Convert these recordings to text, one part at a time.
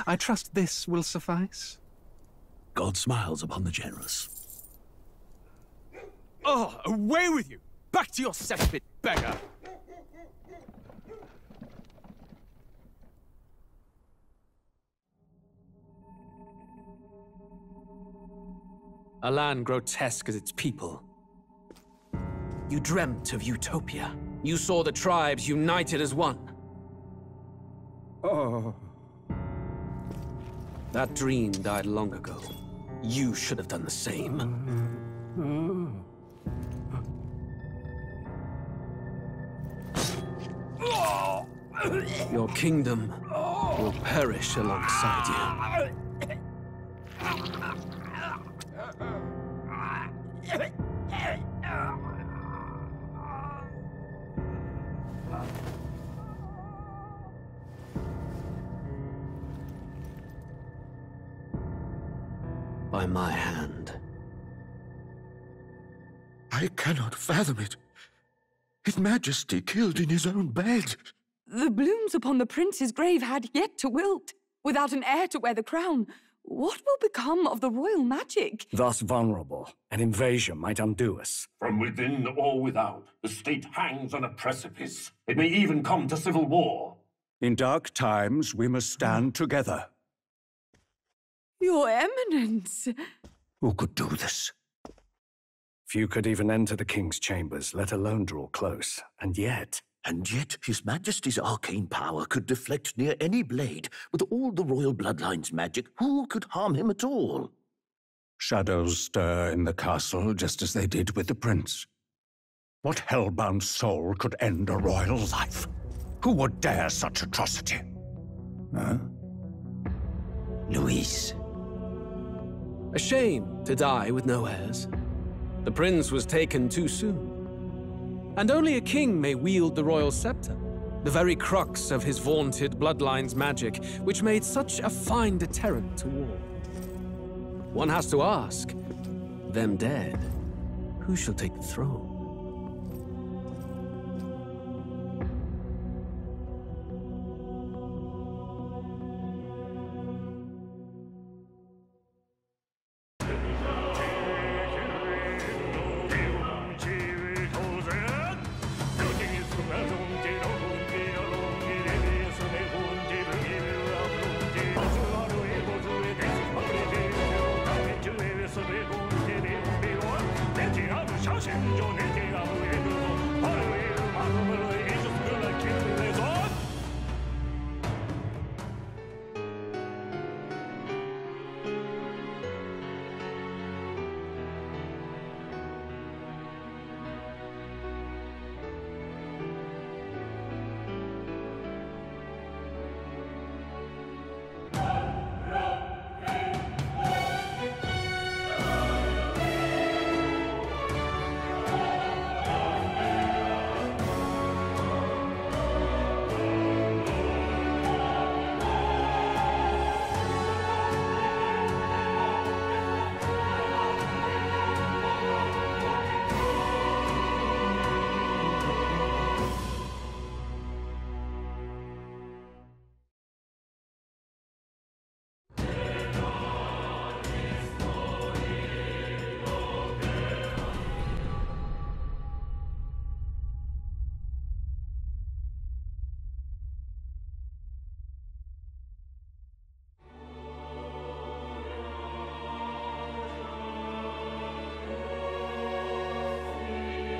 I trust this will suffice. God smiles upon the generous. Oh, away with you! Back to your cesspit, beggar! A land grotesque as its people. You dreamt of utopia. You saw the tribes united as one. Oh. That dream died long ago. You should have done the same. Your kingdom will perish alongside you. By my hand. I cannot fathom it. His Majesty killed in his own bed. The blooms upon the prince's grave had yet to wilt. Without an heir to wear the crown, what will become of the royal magic? Thus vulnerable, an invasion might undo us. From within or without, the state hangs on a precipice. It may even come to civil war. In dark times, we must stand together. Your Eminence! Who could do this? Few could even enter the king's chambers, let alone draw close. And yet His Majesty's arcane power could deflect near any blade. With all the royal bloodline's magic, who could harm him at all? shadows stir in the castle just as they did with the prince. What hellbound soul could end a royal life? Who would dare such atrocity? Huh? Louise. A shame to die with no heirs. The prince was taken too soon. And only a king may wield the royal scepter, the very crux of his vaunted bloodline's magic, which made such a fine deterrent to war. One has to ask, them dead, who shall take the throne?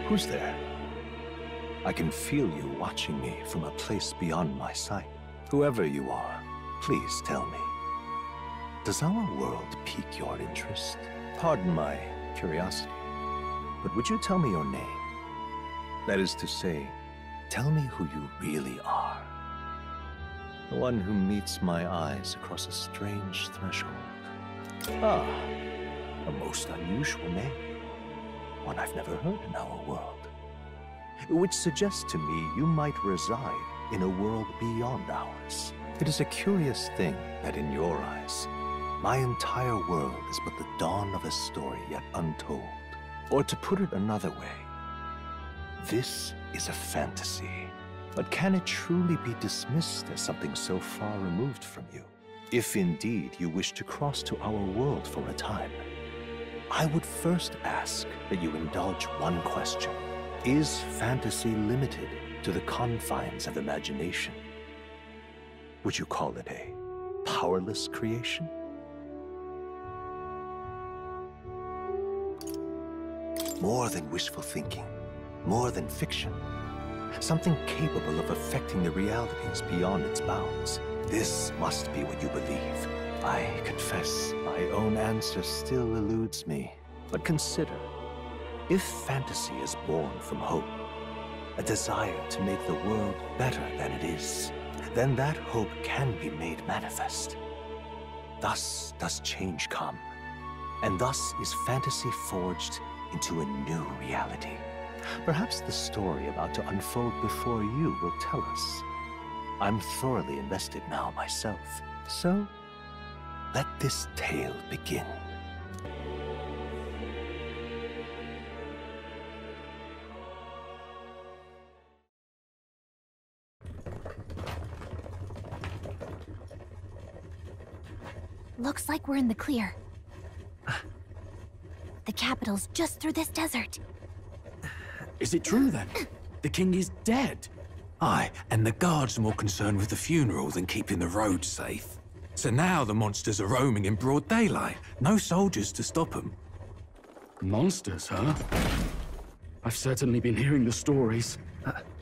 Who's there? I can feel you watching me from a place beyond my sight. Whoever you are, please tell me. Does our world pique your interest? Pardon my curiosity, but would you tell me your name? That is to say, tell me who you really are. The one who meets my eyes across a strange threshold. Ah, a most unusual name. One I've never heard in our world. Which suggests to me you might reside in a world beyond ours. It is a curious thing that in your eyes, my entire world is but the dawn of a story yet untold. Or to put it another way, this is a fantasy. But can it truly be dismissed as something so far removed from you? If indeed you wish to cross to our world for a time, I would first ask that you indulge one question. Is fantasy limited to the confines of imagination? Would you call it a powerless creation? More than wishful thinking, more than fiction. Something capable of affecting the realities beyond its bounds. This must be what you believe. I confess, my own answer still eludes me. But consider, if fantasy is born from hope, a desire to make the world better than it is, then that hope can be made manifest. Thus does change come, and thus is fantasy forged into a new reality. Perhaps the story about to unfold before you will tell us. I'm thoroughly invested now myself, so let this tale begin. Looks like we're in the clear. The capital's just through this desert. Is it true then? The king is dead? Aye, and the guards are more concerned with the funeral than keeping the roads safe. So now the monsters are roaming in broad daylight. No soldiers to stop them. Monsters, huh? I've certainly been hearing the stories.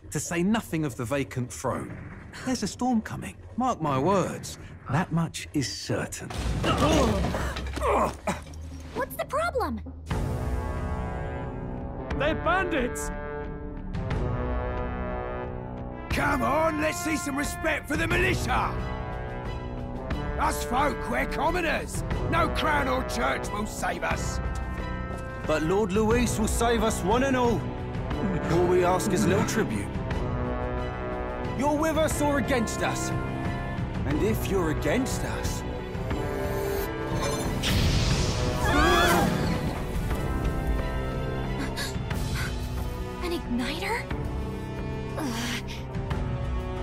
To say nothing of the vacant throne. There's a storm coming. Mark my words. That much is certain. What's the problem? They're bandits! Come on, let's see some respect for the militia! Us folk, we're commoners. No crown or church will save us. But Lord Luis will save us one and all. All we ask is a little tribute. You're with us or against us? And if you're against us... An igniter?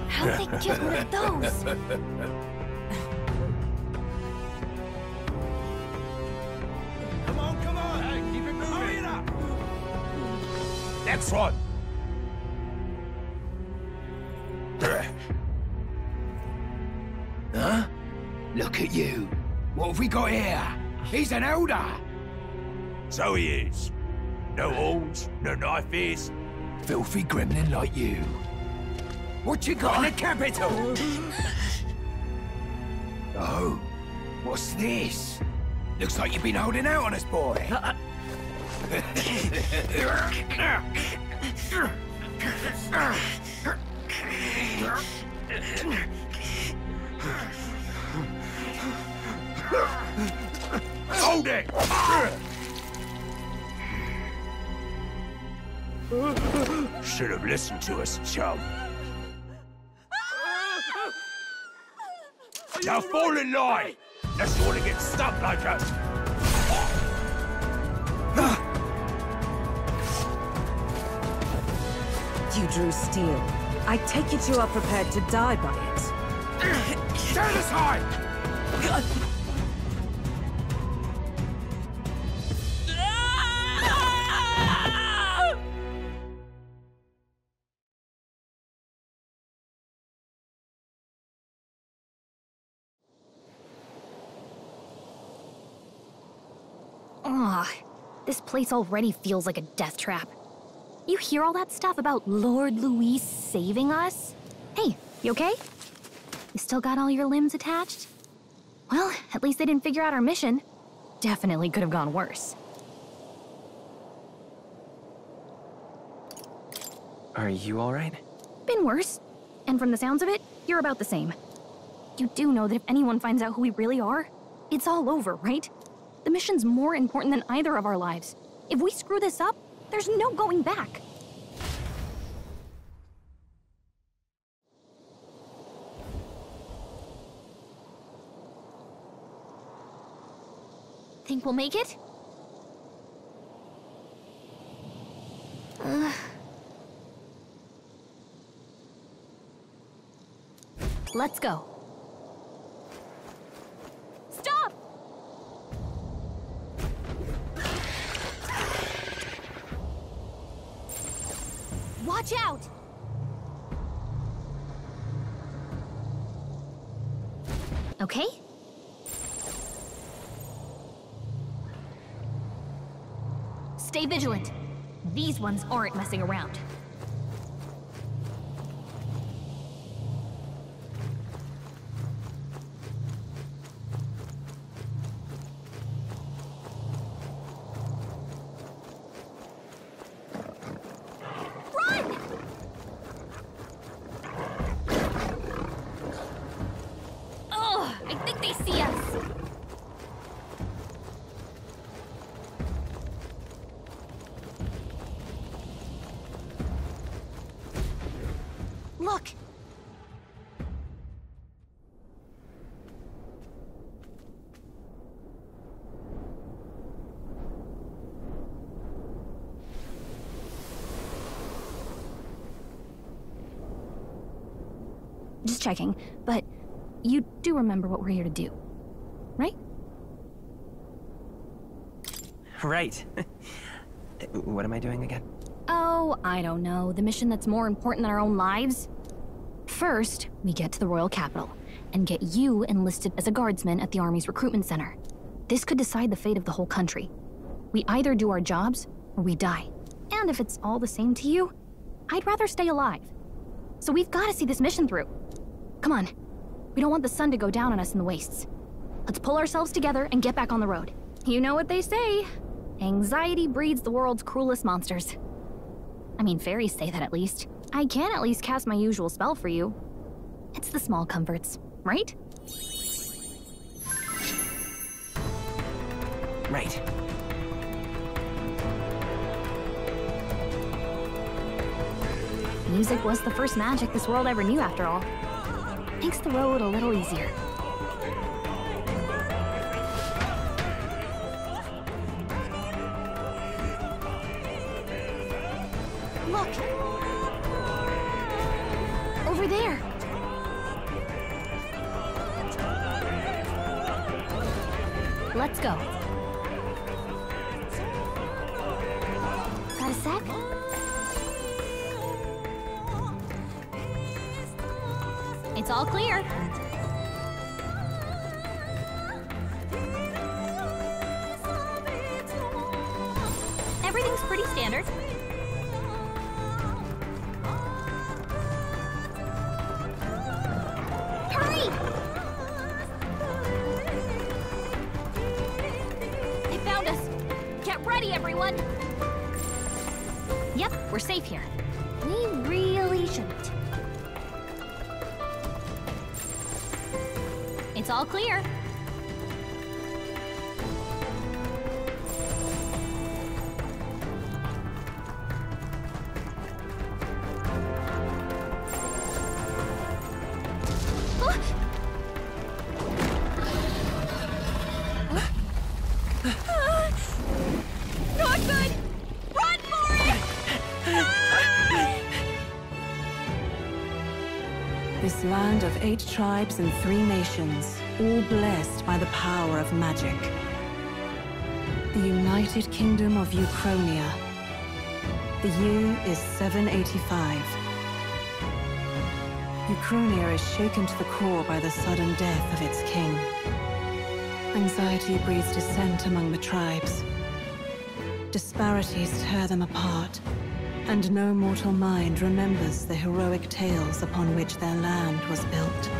How'd they get one of those? Come on! Hey, keep it moving! Hurry it up! Next one! Huh? Look at you. What have we got here? He's an elder. So he is. No horns, no knife is. Filthy gremlin like you. What you got in the capital? Oh, what's this? Looks like you've been holding out on us, boy. Hold it! Should have listened to us, chum. Now fall in line! Unless you want to get stuck like us! You drew steel. I take it you are prepared to die by it. Stand aside! This place already feels like a death trap. You hear all that stuff about Lord Luis saving us? Hey, you okay? You still got all your limbs attached? Well, at least they didn't figure out our mission. Definitely could have gone worse. Are you alright? Been worse. And from the sounds of it, you're about the same. You do know that if anyone finds out who we really are, it's all over, right? The mission's more important than either of our lives. If we screw this up, there's no going back. Think we'll make it? Let's go. Watch out! Okay? Stay vigilant. These ones aren't messing around. Run! Ugh, I think they see us. Look! Just checking, but you do remember what we're here to do, right? Right. What am I doing again? Oh, I don't know. The mission that's more important than our own lives? First, we get to the royal capital and get you enlisted as a guardsman at the army's recruitment center. This could decide the fate of the whole country. We either do our jobs or we die. And if it's all the same to you, I'd rather stay alive. So we've got to see this mission through. Come on. We don't want the sun to go down on us in the wastes. Let's pull ourselves together and get back on the road. You know what they say. Anxiety breeds the world's cruelest monsters. I mean, fairies say that at least. I can at least cast my usual spell for you. It's the small comforts, right? Right. Music was the first magic this world ever knew, after all. Makes the road a little easier. Look! Over there! Let's go. Got a sec? It's all clear. Everything's pretty standard. Hurry! They found us. Get ready, everyone. Yep, we're safe here. We really shouldn't. It's all clear. Not good! Run for it! This land of 8 tribes and 3 nations, all blessed by the power of magic. The United Kingdom of Uchronia. The year is 785. Uchronia is shaken to the core by the sudden death of its king. Anxiety breeds dissent among the tribes. Disparities tear them apart, and no mortal mind remembers the heroic tales upon which their land was built.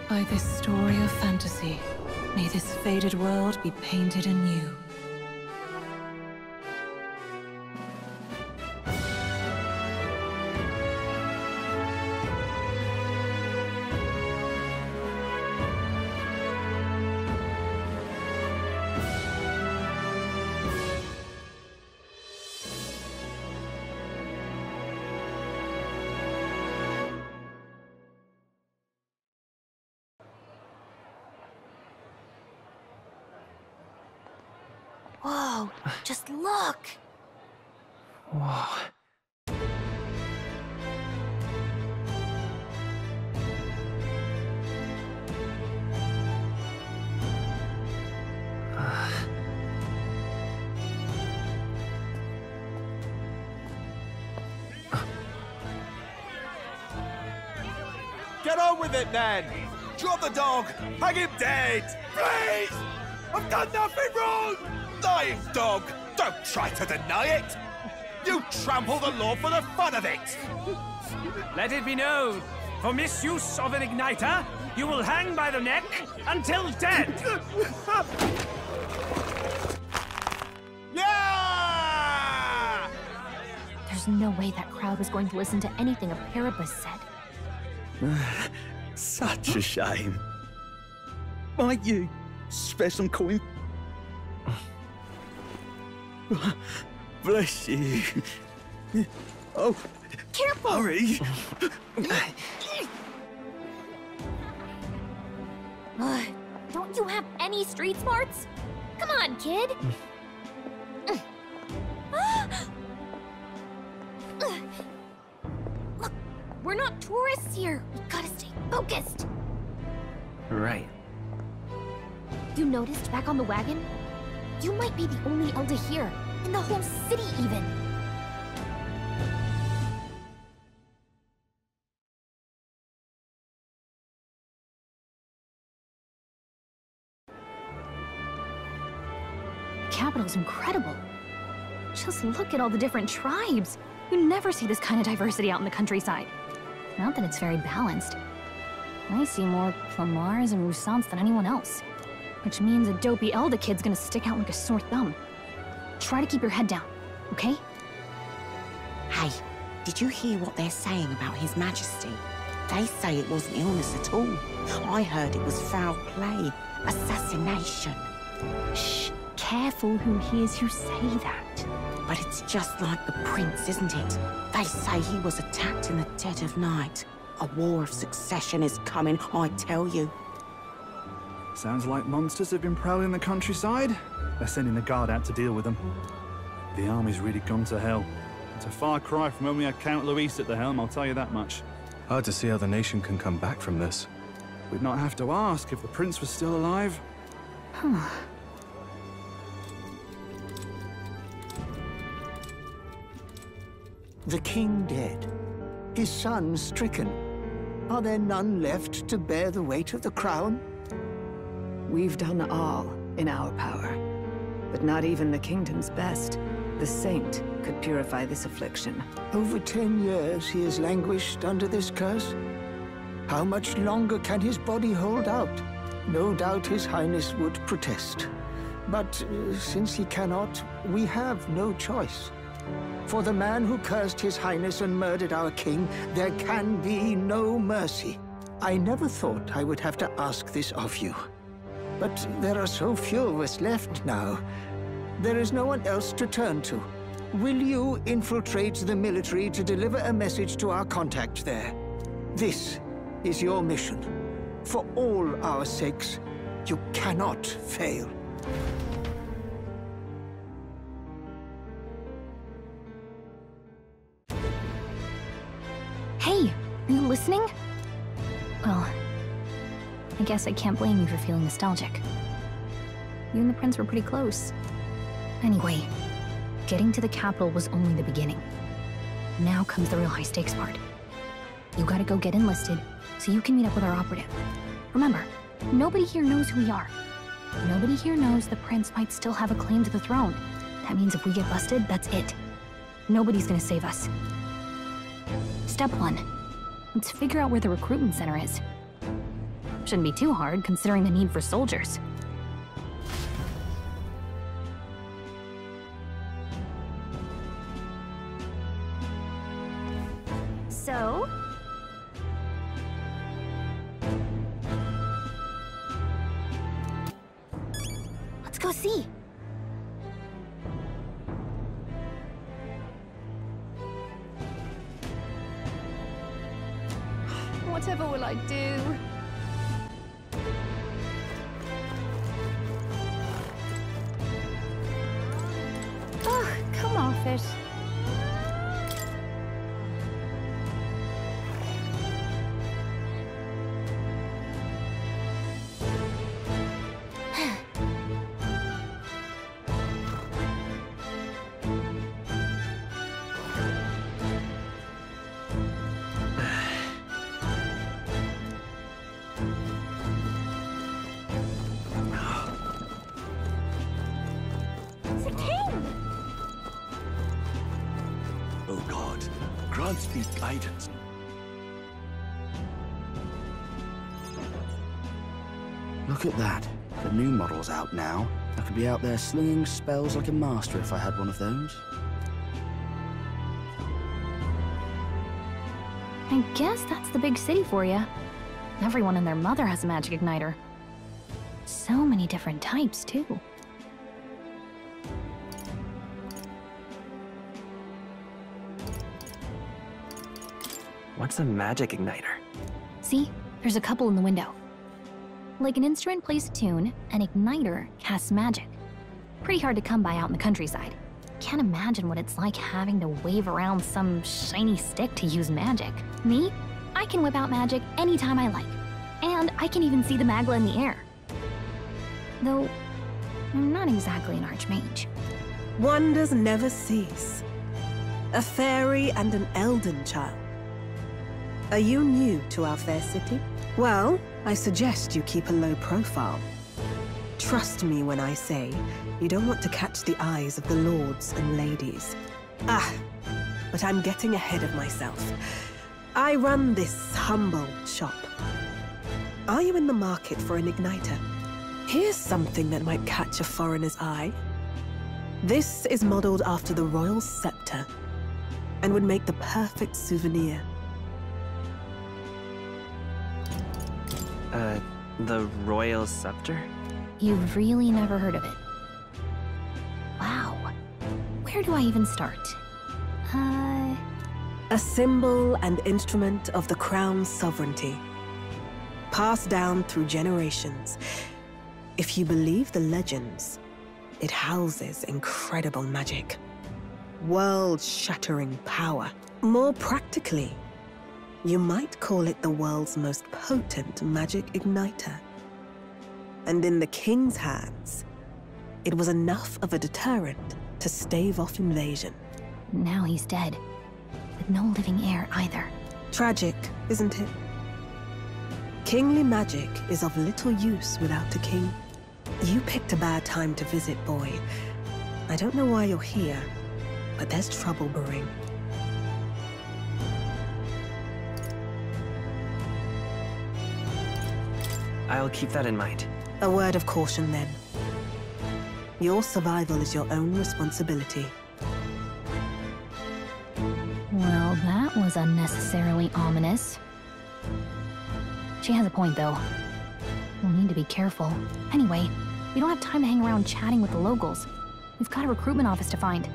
By this story of fantasy, may this faded world be painted anew. Whoa, just look! Whoa. Get on with it, then! Drop the dog! Hang him dead! Please! I've done nothing wrong! Lying dog! Don't try to deny it! You trample the law for the fun of it! Let it be known, for misuse of an igniter, you will hang by the neck until dead! Yeah! There's no way that crowd was going to listen to anything a Paribus said. Such a shame. Might you spare some coin? Bless you. Oh, careful! Hurry! Don't you have any street smarts? Come on, kid! Look, we're not tourists here. We gotta stay focused. Right. You noticed back on the wagon? You might be the only elder here, in the whole city even. The capital's incredible. Just look at all the different tribes. You never see this kind of diversity out in the countryside. Not that it's very balanced. I see more Plamars and Roussants than anyone else. Which means a dopey Elder kid's gonna stick out like a sore thumb. Try to keep your head down, okay? Hey, did you hear what they're saying about His Majesty? They say it wasn't illness at all. I heard it was foul play, assassination. Shh, careful who hears you say that. But it's just like the prince, isn't it? They say he was attacked in the dead of night. A war of succession is coming, I tell you. Sounds like monsters have been prowling the countryside. They're sending the guard out to deal with them. The army's really gone to hell. It's a far cry from when we had Count Luis at the helm, I'll tell you that much. Hard to see how the nation can come back from this. We'd not have to ask if the prince was still alive. The king dead, his son stricken. Are there none left to bear the weight of the crown? We've done all in our power, but not even the kingdom's best, the saint, could purify this affliction. Over 10 years he has languished under this curse. How much longer can his body hold out? No doubt his highness would protest. But since he cannot, we have no choice. For the man who cursed his highness and murdered our king, there can be no mercy. I never thought I would have to ask this of you. But there are so few of us left now. There is no one else to turn to. Will you infiltrate the military to deliver a message to our contact there? This is your mission. For all our sakes, you cannot fail. Hey, are you listening? Well, I guess I can't blame you for feeling nostalgic. You and the prince were pretty close. Anyway, getting to the capital was only the beginning. Now comes the real high-stakes part. You gotta go get enlisted, so you can meet up with our operative. Remember, nobody here knows who we are. Nobody here knows the prince might still have a claim to the throne. That means if we get busted, that's it. Nobody's gonna save us. Step 1. Let's figure out where the recruitment center is. Shouldn't be too hard, considering the need for soldiers. So? Let's go see. Whatever will I do? Oh, come off it. grant me guidance. Look at that. The new model's out now. I could be out there slinging spells like a master if I had one of those. I guess that's the big city for you. Everyone and their mother has a magic igniter. So many different types, too. What's a magic igniter? See? There's a couple in the window. Like an instrument plays a tune, an igniter casts magic. Pretty hard to come by out in the countryside. Can't imagine what it's like having to wave around some shiny stick to use magic. Me? I can whip out magic anytime I like. And I can even see the magla in the air. Though, I'm not exactly an archmage. Wonders never cease. A fairy and an elden child. Are you new to our fair city? Well, I suggest you keep a low profile. Trust me when I say you don't want to catch the eyes of the lords and ladies. But I'm getting ahead of myself. I run this humble shop. Are you in the market for an igniter? Here's something that might catch a foreigner's eye. This is modeled after the royal scepter and would make the perfect souvenir. The royal scepter? You've really never heard of it. Wow. Where do I even start? A symbol and instrument of the crown's sovereignty. Passed down through generations. If you believe the legends, it houses incredible magic. World-shattering power. More practically, you might call it the world's most potent magic igniter. And in the king's hands, it was enough of a deterrent to stave off invasion. Now he's dead, with no living heir either. Tragic, isn't it? Kingly magic is of little use without a king. You picked a bad time to visit, boy. I don't know why you're here, but there's trouble brewing. I'll keep that in mind. A word of caution, then. Your survival is your own responsibility. Well, that was unnecessarily ominous. She has a point, though. We'll need to be careful. Anyway, we don't have time to hang around chatting with the locals. We've got a recruitment office to find.